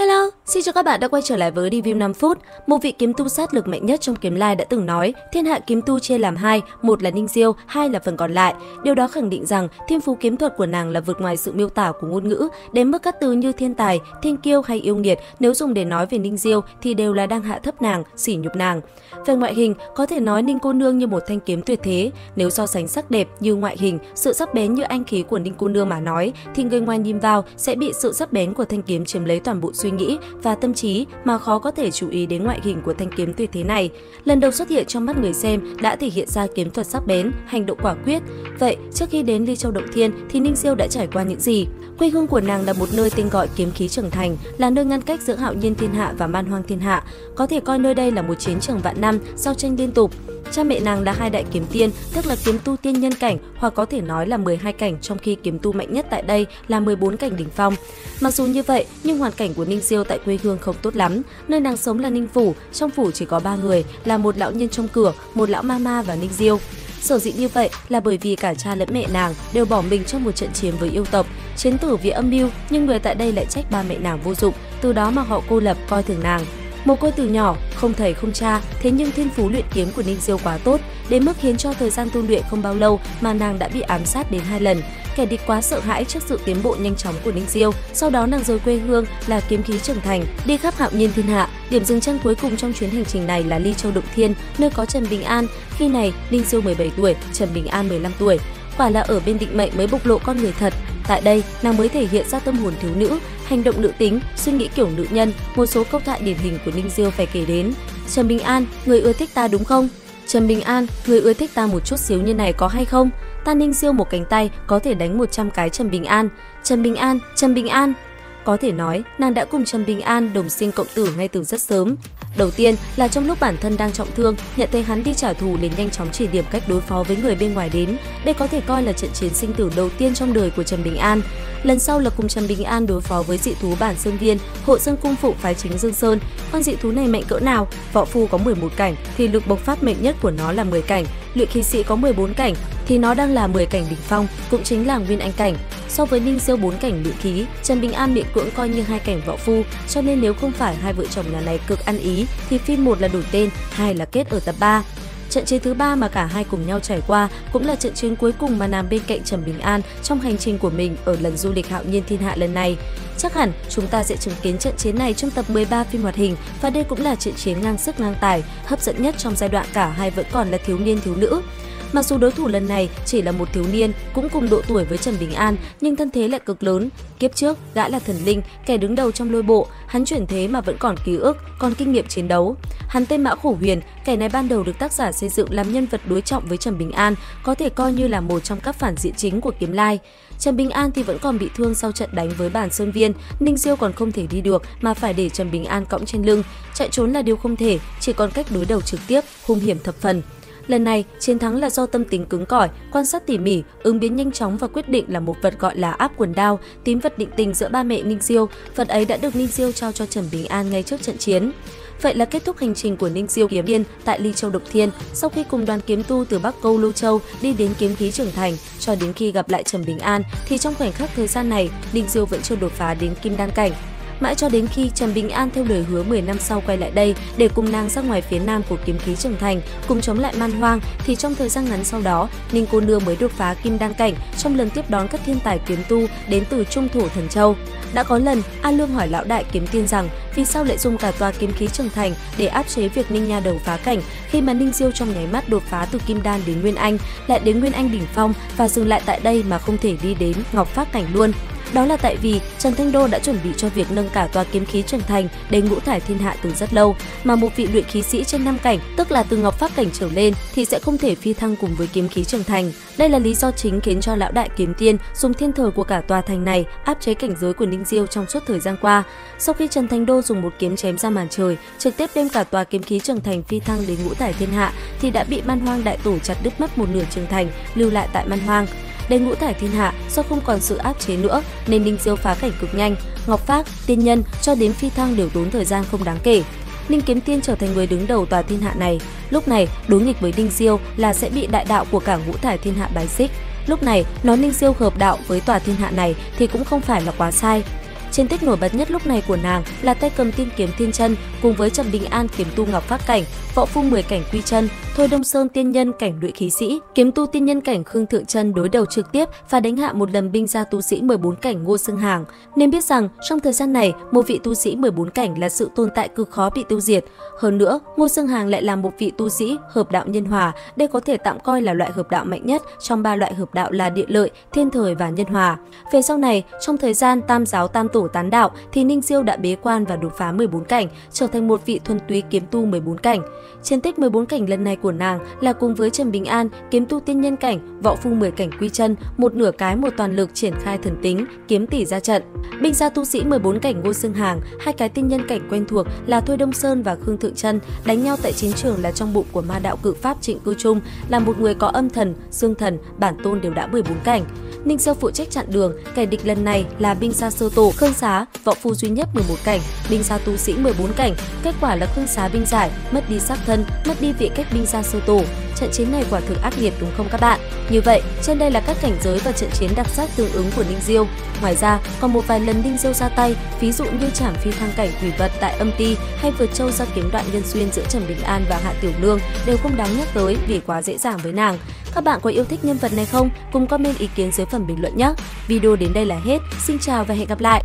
Hello, xin chào các bạn đã quay trở lại với review 5 phút. Một vị kiếm tu sát lực mạnh nhất trong kiếm lai đã từng nói, thiên hạ kiếm tu chia làm hai, một là Ninh Diêu, hai là phần còn lại. Điều đó khẳng định rằng thiên phú kiếm thuật của nàng là vượt ngoài sự miêu tả của ngôn ngữ, đến mức các từ như thiên tài, thiên kiêu hay yêu nghiệt nếu dùng để nói về Ninh Diêu thì đều là đang hạ thấp nàng, sỉ nhục nàng. Về ngoại hình, có thể nói Ninh cô nương như một thanh kiếm tuyệt thế. Nếu so sánh sắc đẹp như ngoại hình, sự sắc bén như anh khí của Ninh cô nương mà nói, thì người ngoài nhìn vào sẽ bị sự sắc bén của thanh kiếm chiếm lấy toàn bộ suy nghĩ và tâm trí mà khó có thể chú ý đến ngoại hình của thanh kiếm tuyệt thế này. Lần đầu xuất hiện trong mắt người xem đã thể hiện ra kiếm thuật sắc bén, hành động quả quyết. Vậy, trước khi đến Ly Châu Động Thiên thì Ninh Diêu đã trải qua những gì? Quê hương của nàng là một nơi tên gọi kiếm khí trưởng thành, là nơi ngăn cách giữa hạo nhiên thiên hạ và man hoang thiên hạ. Có thể coi nơi đây là một chiến trường vạn năm, giao tranh liên tục. Cha mẹ nàng là hai đại kiếm tiên, tức là kiếm tu tiên nhân cảnh, hoặc có thể nói là 12 cảnh, trong khi kiếm tu mạnh nhất tại đây là 14 cảnh đỉnh phong. Mặc dù như vậy, nhưng hoàn cảnh của Ninh Diêu tại quê hương không tốt lắm. Nơi nàng sống là Ninh Phủ, trong phủ chỉ có 3 người, là một lão nhân trong cửa, một lão mama và Ninh Diêu. Sở dĩ như vậy là bởi vì cả cha lẫn mẹ nàng đều bỏ mình trong một trận chiến với yêu tộc, chiến tử vì âm mưu, nhưng người tại đây lại trách ba mẹ nàng vô dụng, từ đó mà họ cô lập coi thường nàng. Mồ côi từ nhỏ, không thầy không cha, thế nhưng thiên phú luyện kiếm của Ninh Diêu quá tốt, đến mức khiến cho thời gian tu luyện không bao lâu mà nàng đã bị ám sát đến 2 lần. Kẻ địch quá sợ hãi trước sự tiến bộ nhanh chóng của Ninh Diêu, sau đó nàng rời quê hương là kiếm khí trưởng thành, đi khắp hạo nhiên thiên hạ. Điểm dừng chân cuối cùng trong chuyến hành trình này là Ly Châu Động Thiên, nơi có Trần Bình An. Khi này, Ninh Diêu 17 tuổi, Trần Bình An 15 tuổi. Quả là ở bên định mệnh mới bộc lộ con người thật. Tại đây, nàng mới thể hiện ra tâm hồn thiếu nữ, hành động nữ tính, suy nghĩ kiểu nữ nhân. Một số câu thoại điển hình của Ninh Diêu phải kể đến. Trần Bình An, người ưa thích ta đúng không? Trần Bình An, người ưa thích ta một chút xíu như này có hay không? Ta Ninh Diêu một cánh tay có thể đánh 100 cái Trần Bình An. Trần Bình An, Trần Bình An. Có thể nói, nàng đã cùng Trần Bình An đồng sinh cộng tử ngay từ rất sớm. Đầu tiên là trong lúc bản thân đang trọng thương, nhận thấy hắn đi trả thù liền nhanh chóng chỉ điểm cách đối phó với người bên ngoài đến. Đây có thể coi là trận chiến sinh tử đầu tiên trong đời của Trần Bình An. Lần sau là cùng Trần Bình An đối phó với dị thú Bản Sơn Viên, hộ sơn cung phụ phái chính Dương Sơn. Con dị thú này mạnh cỡ nào? Võ phu có 11 cảnh thì lực bộc phát mạnh nhất của nó là 10 cảnh. Luyện khí sĩ có 14 cảnh thì nó đang là 10 cảnh đỉnh phong, cũng chính là Nguyên Anh cảnh. So với Ninh Diêu 4 cảnh luyện khí, Trần Bình An miễn cưỡng coi như 2 cảnh võ phu, cho nên nếu không phải hai vợ chồng nhà này cực ăn ý thì phim 1 là đổi tên, 2 là kết ở tập 3. Trận chiến thứ 3 mà cả hai cùng nhau trải qua cũng là trận chiến cuối cùng mà nằm bên cạnh Trần Bình An trong hành trình của mình ở lần du lịch hạo nhiên thiên hạ lần này. Chắc hẳn chúng ta sẽ chứng kiến trận chiến này trong tập 13 phim hoạt hình, và đây cũng là trận chiến ngang sức ngang tài, hấp dẫn nhất trong giai đoạn cả hai vẫn còn là thiếu niên thiếu nữ. Mặc dù đối thủ lần này chỉ là một thiếu niên cũng cùng độ tuổi với Trần Bình An, nhưng thân thế lại cực lớn. Kiếp trước, gã là thần linh, kẻ đứng đầu trong lôi bộ, hắn chuyển thế mà vẫn còn ký ức, còn kinh nghiệm chiến đấu. Hắn tên Mã Khổ Huyền, kẻ này ban đầu được tác giả xây dựng làm nhân vật đối trọng với Trần Bình An, có thể coi như là một trong các phản diện chính của kiếm lai. Trần Bình An thì vẫn còn bị thương sau trận đánh với Bản Sơn Viên, Ninh Diêu còn không thể đi được mà phải để Trần Bình An cõng trên lưng. Chạy trốn là điều không thể, chỉ còn cách đối đầu trực tiếp, hung hiểm thập phần. Lần này, chiến thắng là do tâm tính cứng cỏi, quan sát tỉ mỉ, ứng biến nhanh chóng và quyết định là một vật gọi là áp quần đao, tín vật định tình giữa ba mẹ Ninh Diêu. Vật ấy đã được Ninh Diêu trao cho Trần Bình An ngay trước trận chiến. Vậy là kết thúc hành trình của Ninh Diêu kiếm tiên tại Ly Châu Động Thiên. Sau khi cùng đoàn kiếm tu từ Bắc Câu Lưu Châu đi đến kiếm khí trưởng thành, cho đến khi gặp lại Trần Bình An, thì trong khoảnh khắc thời gian này, Ninh Diêu vẫn chưa đột phá đến kim đan cảnh. Mãi cho đến khi Trần Bình An theo lời hứa 10 năm sau quay lại đây để cùng nàng ra ngoài phía nam của kiếm khí trưởng thành, cùng chống lại man hoang, thì trong thời gian ngắn sau đó, Ninh cô nương mới đột phá kim đan cảnh trong lần tiếp đón các thiên tài kiếm tu đến từ Trung Thổ Thần Châu. Đã có lần, A Lương hỏi lão đại kiếm tiên rằng vì sao lại dùng cả tòa kiếm khí trưởng thành để áp chế việc Ninh nha đầu phá cảnh, khi mà Ninh Diêu trong nháy mắt đột phá từ kim đan đến Nguyên Anh, lại đến Nguyên Anh đỉnh phong và dừng lại tại đây mà không thể đi đến Ngọc Phác cảnh luôn. Đó là tại vì Trần Thanh Đô đã chuẩn bị cho việc nâng cả tòa kiếm khí trưởng thành đến ngũ thải thiên hạ từ rất lâu, mà một vị luyện khí sĩ trên 5 cảnh, tức là từ Ngọc Phác cảnh trở lên, thì sẽ không thể phi thăng cùng với kiếm khí trưởng thành. Đây là lý do chính khiến cho lão đại kiếm tiên dùng thiên thời của cả tòa thành này áp chế cảnh giới của Ninh Diêu trong suốt thời gian qua. Sau khi Trần Thanh Đô dùng một kiếm chém ra màn trời, trực tiếp đem cả tòa kiếm khí trưởng thành phi thăng đến ngũ thải thiên hạ, thì đã bị man hoang đại tổ chặt đứt mất một nửa trưởng thành, lưu lại tại man hoang. Đến ngũ thải thiên hạ, do không còn sự áp chế nữa nên Ninh Diêu phá cảnh cực nhanh. Ngọc Phác, tiên nhân cho đến phi thăng đều tốn thời gian không đáng kể. Ninh Kiếm Tiên trở thành người đứng đầu tòa thiên hạ này. Lúc này, đối nghịch với Ninh Diêu là sẽ bị đại đạo của cả ngũ thải thiên hạ bài xích. Lúc này, nói Ninh Diêu hợp đạo với tòa thiên hạ này thì cũng không phải là quá sai. Chiến tích nổi bật nhất lúc này của nàng là tay cầm tiên kiếm Thiên Chân cùng với Trầm Bình An kiếm tu Ngọc Phát Cảnh, võ phu 10 cảnh Quy Chân, Thôi Đông Sơn tiên nhân cảnh luyện khí sĩ, kiếm tu tiên nhân cảnh Khương Thượng Chân đối đầu trực tiếp và đánh hạ một lần binh gia tu sĩ 14 cảnh Ngô Xương Hàng. Nên biết rằng trong thời gian này, một vị tu sĩ 14 cảnh là sự tồn tại cực khó bị tiêu diệt. Hơn nữa, Ngô Xương Hàng lại là một vị tu sĩ hợp đạo nhân hòa, đây có thể tạm coi là loại hợp đạo mạnh nhất trong 3 loại hợp đạo là địa lợi, thiên thời và nhân hòa. Về sau này, trong thời gian Tam giáo Tam tổ tán đạo thì Ninh Diêu đã bế quan và đột phá 14 cảnh, trở thành một vị thuần túy kiếm tu 14 cảnh. Chiến tích 14 cảnh lần này của nàng là cùng với Trầm Bình An, kiếm tu tiên nhân cảnh, võ phu 10 cảnh Quy Chân, một nửa cái một toàn lực triển khai thần tính, kiếm tỷ ra trận. Binh gia tu sĩ 14 cảnh Ngô Xương Hàng, hai cái tiên nhân cảnh quen thuộc là Thôi Đông Sơn và Khương Thượng Chân đánh nhau tại chiến trường là trong bụng của ma đạo cự pháp Trịnh Cư Trung, là một người có âm thần, dương thần, bản tôn đều đã 14 cảnh. Ninh Diêu phụ trách chặn đường, kẻ địch lần này là binh gia Sơ Tổ, Khương Xá, võ phu duy nhất 11 cảnh, binh gia tu sĩ 14 cảnh. Kết quả là Khương Xá binh giải, mất đi xác thân, mất đi vị cách binh gia Sơ Tổ. Trận chiến này quả thực ác liệt đúng không các bạn? Như vậy, trên đây là các cảnh giới và trận chiến đặc sắc tương ứng của Ninh Diêu. Ngoài ra, còn một vài lần Ninh Diêu ra tay, ví dụ như trảm phi thăng cảnh thủy vật tại Âm Ti hay vượt châu ra kiếm đoạn nhân duyên giữa Trầm Bình An và Hạ Tiểu Nương đều không đáng nhắc tới vì quá dễ dàng với nàng. Các bạn có yêu thích nhân vật này không? Cùng comment ý kiến dưới phần bình luận nhé. Video đến đây là hết. Xin chào và hẹn gặp lại!